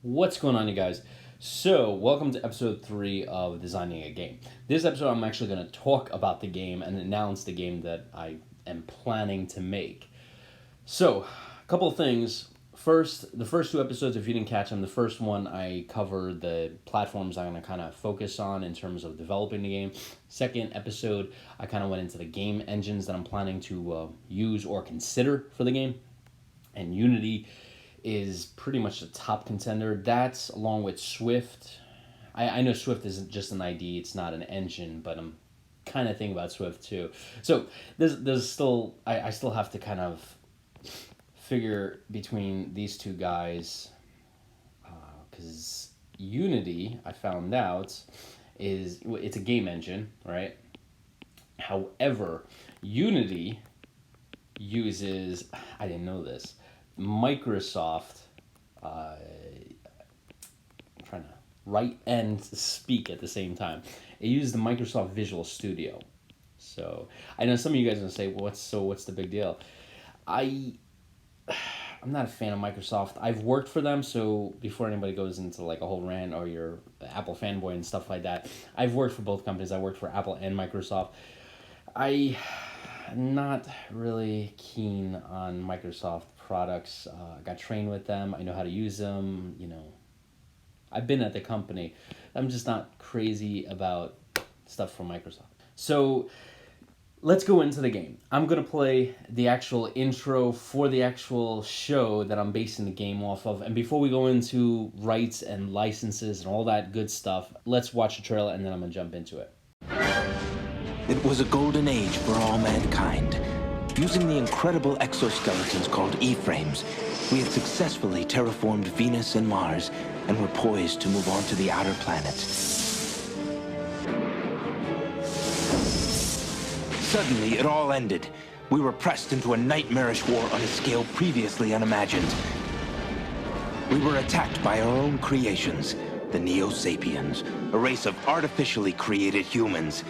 What's going on, you guys? So, welcome to episode 3 of Designing a Game. This episode, I'm actually going to talk about the game and announce the game that I am planning to make. So, a couple of things. First, the first two episodes, if you didn't catch them, the first one I covered the platforms I'm going to kind of focus on in terms of developing the game. Second episode, I kind of went into the game engines that I'm planning to use or consider for the game. And Unity is pretty much the top contender. That's along with Swift. I know Swift isn't just an IDE, it's not an engine, but I'm kind of thinking about Swift too. So there's still, I still have to kind of figure between these two guys, because Unity, I found out, it's a game engine, right? However, Unity uses, I didn't know this, Microsoft, I'm trying to write and speak at the same time. It uses the Microsoft Visual Studio. So I know some of you guys are gonna say, well, what's the big deal? I'm not a fan of Microsoft. I've worked for them, so before anybody goes into like a whole rant or you're Apple fanboy and stuff like that, I've worked for both companies. I worked for Apple and Microsoft. I'm not really keen on Microsoft products. I got trained with them. I know how to use them. I've been at the company. I'm just not crazy about stuff from Microsoft. So let's go into the game. I'm going to play the actual intro for the actual show that I'm basing the game off of. And before we go into rights and licenses and all that good stuff, let's watch the trailer and then I'm going to jump into it. It was a golden age for all mankind. Using the incredible exoskeletons called E-frames, we had successfully terraformed Venus and Mars and were poised to move on to the outer planets. Suddenly, it all ended. We were pressed into a nightmarish war on a scale previously unimagined. We were attacked by our own creations, the Neo-Sapiens, a race of artificially created humans.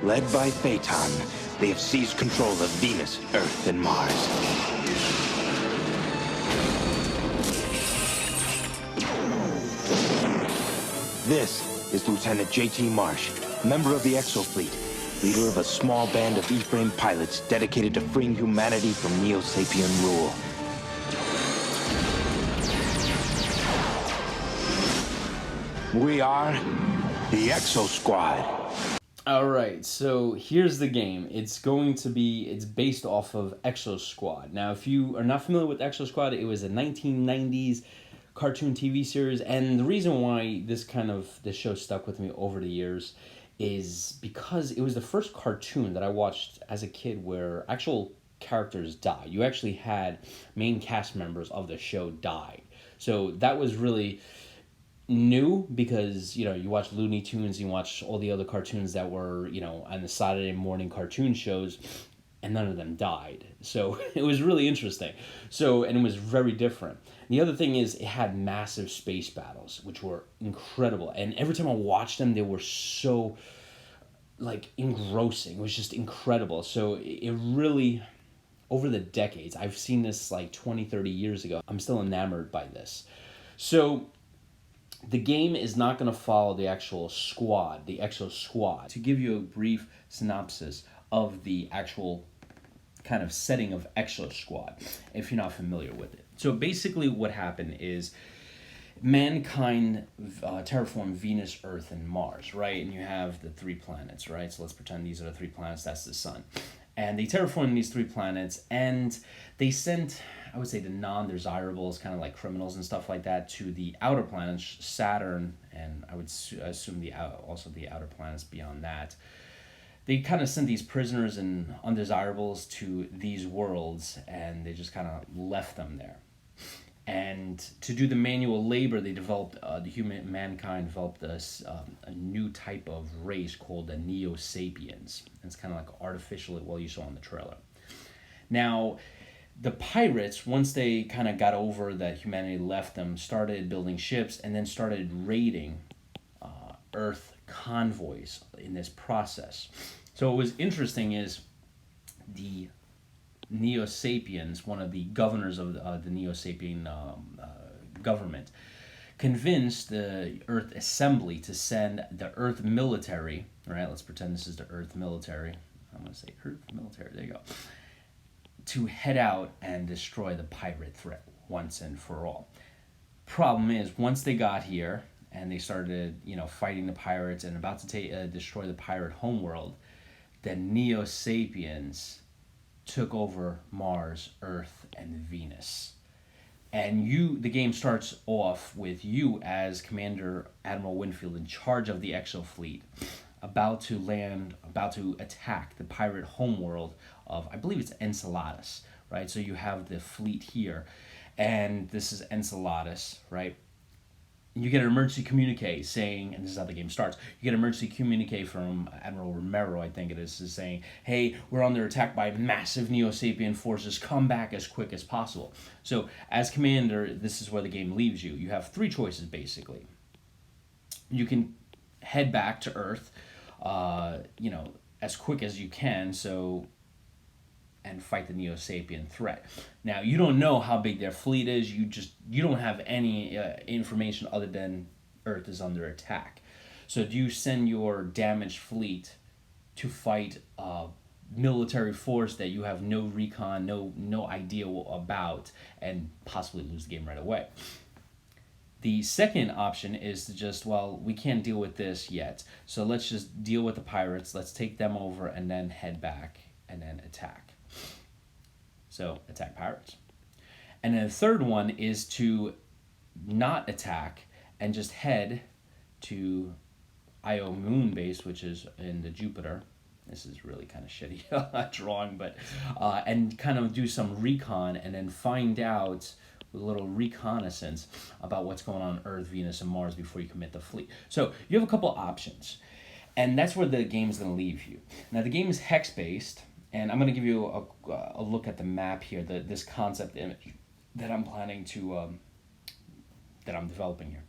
Led by Phaeton, they have seized control of Venus, Earth, and Mars. This is Lieutenant J.T. Marsh, member of the Exo Fleet, leader of a small band of E-frame pilots dedicated to freeing humanity from Neo-Sapien rule. We are the Exosquad. Alright, so here's the game. It's based off of Exosquad. Now, if you are not familiar with Exosquad, it was a 1990s cartoon TV series, and the reason why this show stuck with me over the years is because it was the first cartoon that I watched as a kid where actual characters died. You actually had main cast members of the show die. So that was really new because you watch Looney Tunes, you watch all the other cartoons that were on the Saturday morning cartoon shows, and none of them died. So it was really interesting. And it was very different. The other thing is it had massive space battles, which were incredible. And every time I watched them, they were so engrossing. It was just incredible. So it really, over the decades, I've seen this 20, 30 years ago. I'm still enamored by this. So the game is not going to follow the actual squad, the Exosquad. To give you a brief synopsis of the actual kind of setting of Exosquad, if you're not familiar with it. So basically what happened is mankind terraformed Venus, Earth, and Mars, right? And you have the 3 planets, right? So let's pretend these are the 3 planets, that's the sun. And they terraformed these 3 planets, and they sent, I would say, the non-desirables, kind of like criminals and stuff like that, to the outer planets, Saturn, and I would assume also the outer planets beyond that. They kind of sent these prisoners and undesirables to these worlds, and they just kind of left them there. And to do the manual labor, they developed, mankind developed a new type of race called the Neo-Sapiens. It's kind of like artificial, well, you saw in the trailer. Now, the pirates, once they kind of got over that humanity left them, started building ships and then started raiding Earth convoys in this process. So what was interesting is the Neo-Sapiens, one of the governors of the Neo-Sapien government, convinced the Earth Assembly to send the Earth military, right? Let's pretend this is the Earth military. I'm going to say Earth military, there you go. To head out and destroy the pirate threat once and for all. Problem is, once they got here and they started, fighting the pirates and about to destroy the pirate homeworld, the Neo-Sapiens took over Mars, Earth, and Venus. And the game starts off with you as Commander Admiral Winfield in charge of the Exo fleet, about to attack the pirate homeworld of, I believe it's Enceladus, right? So you have the fleet here, and this is Enceladus, right? You get an emergency communique saying, and this is how the game starts, you get an emergency communique from Admiral Romero, I think it is saying, hey, we're under attack by massive Neo-Sapien forces, come back as quick as possible. So, as commander, this is where the game leaves you. You have three choices, basically. You can head back to Earth, as quick as you can, and fight the Neo-Sapien threat. Now, you don't know how big their fleet is. You don't have any information other than Earth is under attack. So do you send your damaged fleet to fight a military force that you have no recon, no idea about, and possibly lose the game right away? The second option is to just, we can't deal with this yet, so let's just deal with the pirates, let's take them over, and then head back, and then attack. So, attack pirates. And then the third one is to not attack and just head to Io Moon Base, which is in the Jupiter. This is really kind of shitty drawing, but and kind of do some recon and then find out with a little reconnaissance about what's going on Earth, Venus, and Mars before you commit the fleet. So you have a couple options, and that's where the game's going to leave you. Now the game is hex-based, and I'm going to give you a look at the map here, this concept image that I'm planning to, that I'm developing here.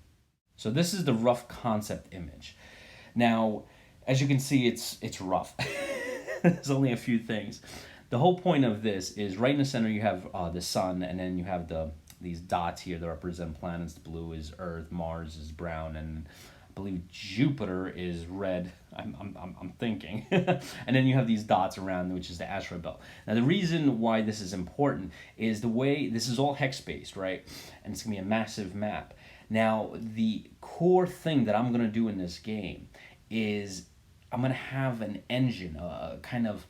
So this is the rough concept image. Now, as you can see, it's rough. There's only a few things. The whole point of this is right in the center you have the sun, and then you have these dots here that represent planets. The blue is Earth, Mars is brown, and I believe Jupiter is red. I'm thinking. And then you have these dots around, which is the asteroid belt. Now the reason why this is important is the way this is all hex-based, right? And it's gonna be a massive map. Now the core thing that I'm gonna do in this game is I'm gonna have an engine, kind of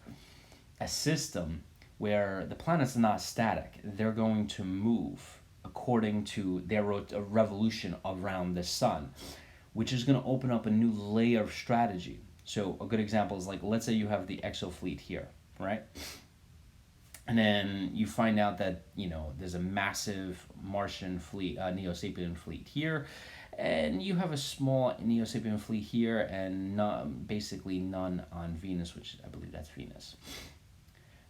a system where the planets are not static. They're going to move according to their revolution around the sun, which is going to open up a new layer of strategy. So a good example is, like, let's say you have the Exo fleet here, right? And then you find out that, there's a massive Martian fleet, Neo-Sapien fleet here, and you have a small Neo-Sapien fleet here, and basically none on Venus, which I believe that's Venus.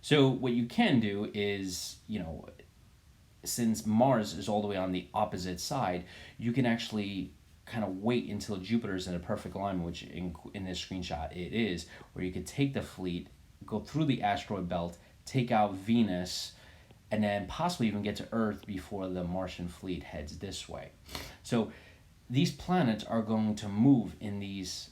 So what you can do is, since Mars is all the way on the opposite side, you can actually kind of wait until Jupiter's in a perfect alignment, which in this screenshot it is, where you could take the fleet, go through the asteroid belt, take out Venus, and then possibly even get to Earth before the Martian fleet heads this way. So these planets are going to move in these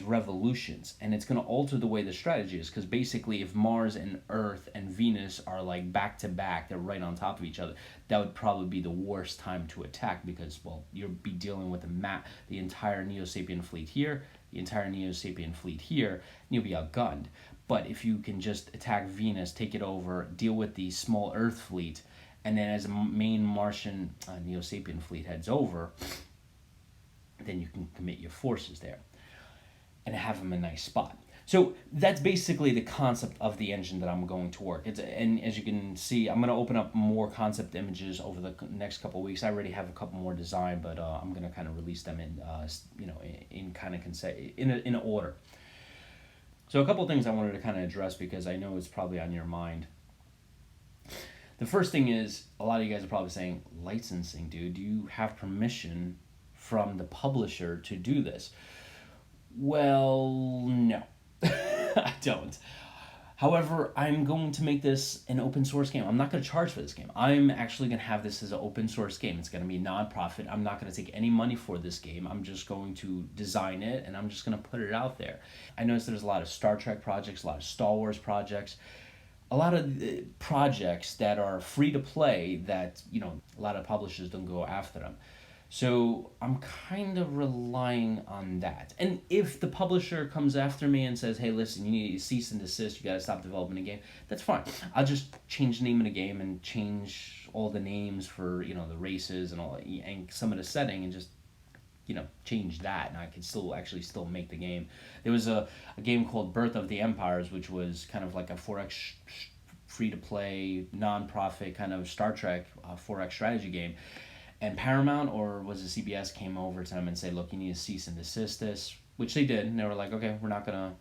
revolutions, and it's going to alter the way the strategy is, because basically if Mars and Earth and Venus are like back to back, they're right on top of each other, that would probably be the worst time to attack, because you'll be dealing with the entire Neo-Sapien fleet here, the entire Neo-Sapien fleet here, and you'll be outgunned. But if you can just attack Venus, take it over, deal with the small Earth fleet, and then as a main Martian Neo-Sapien fleet heads over, then you can commit your forces there and have them in a nice spot. So that's basically the concept of the engine that I'm going to work. And as you can see, I'm going to open up more concept images over the next couple of weeks. I already have a couple more designed, but I'm going to kind of release them in order. So a couple of things I wanted to kind of address, because I know it's probably on your mind. The first thing is, a lot of you guys are probably saying, licensing, dude, do you have permission from the publisher to do this? Well, no, I don't. However, I'm going to make this an open source game. I'm not going to charge for this game. I'm actually going to have this as an open source game. It's going to be non-profit. I'm not going to take any money for this game. I'm just going to design it and I'm just going to put it out there. I noticed there's a lot of Star Trek projects, a lot of Star Wars projects, a lot of projects that are free to play that, a lot of publishers don't go after them. So I'm kind of relying on that. And if the publisher comes after me and says, hey, listen, you need to cease and desist, you got to stop developing a game, that's fine. I'll just change the name of the game and change all the names for, the races and all, and some of the setting, and just, change that. And I could still make the game. There was a game called Birth of the Empires, which was kind of like a 4X free-to-play, non-profit kind of Star Trek 4X strategy game. And Paramount, or was it CBS, came over to them and said, look, you need to cease and desist this, which they did. And they were like, okay, we're not going to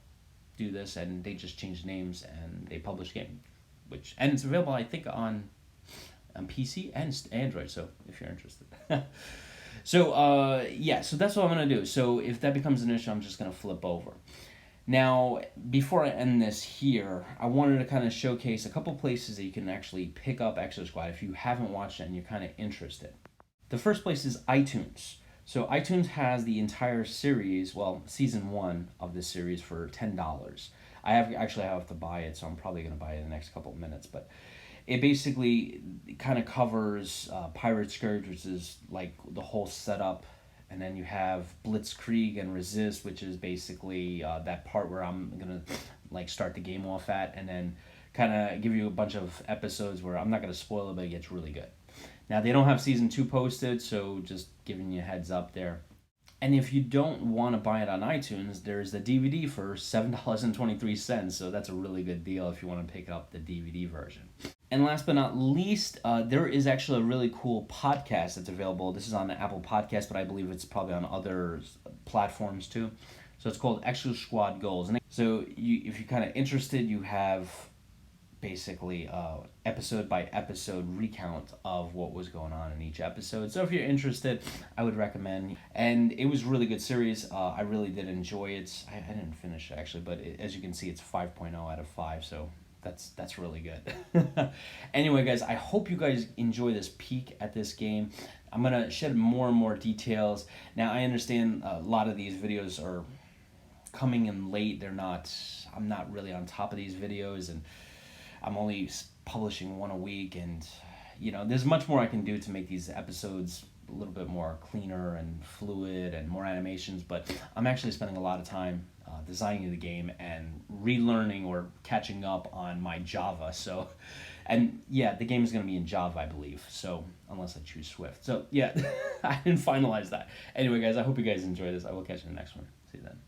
do this. And they just changed names and they published the game. And it's available, I think, on PC and Android, so if you're interested. So that's what I'm going to do. So if that becomes an issue, I'm just going to flip over. Now, before I end this here, I wanted to kind of showcase a couple places that you can actually pick up Exosquad if you haven't watched it and you're kind of interested. The first place is iTunes. So iTunes has the entire series, season 1 of this series for $10. I have to buy it, so I'm probably going to buy it in the next couple of minutes. But it basically kind of covers Pirate Scourge, which is like the whole setup. And then you have Blitzkrieg and Resist, which is basically that part where I'm going to start the game off at. And then kind of give you a bunch of episodes where I'm not going to spoil it, but it gets really good. Now, they don't have Season 2 posted, so just giving you a heads up there. And if you don't want to buy it on iTunes, there's the DVD for $7.23, so that's a really good deal if you want to pick up the DVD version. And last but not least, there is actually a really cool podcast that's available. This is on the Apple Podcast, but I believe it's probably on other platforms too. So it's called Exosquad Goals. And so if you're kind of interested, you have basically episode by episode recount of what was going on in each episode. So if you're interested, I would recommend. And it was a really good series. I really did enjoy it. I didn't finish it actually, but as you can see, it's 5.0 out of 5. So that's really good. Anyway, guys, I hope you guys enjoy this peek at this game. I'm gonna shed more and more details. Now, I understand a lot of these videos are coming in late. I'm not really on top of these videos, and I'm only publishing one a week, and there's much more I can do to make these episodes a little bit more cleaner and fluid and more animations, but I'm actually spending a lot of time designing the game and relearning or catching up on my Java. So, and yeah, the game is going to be in Java, I believe, so unless I choose Swift. So yeah, I didn't finalize that. Anyway, guys, I hope you guys enjoy this. I will catch you in the next one. See you then.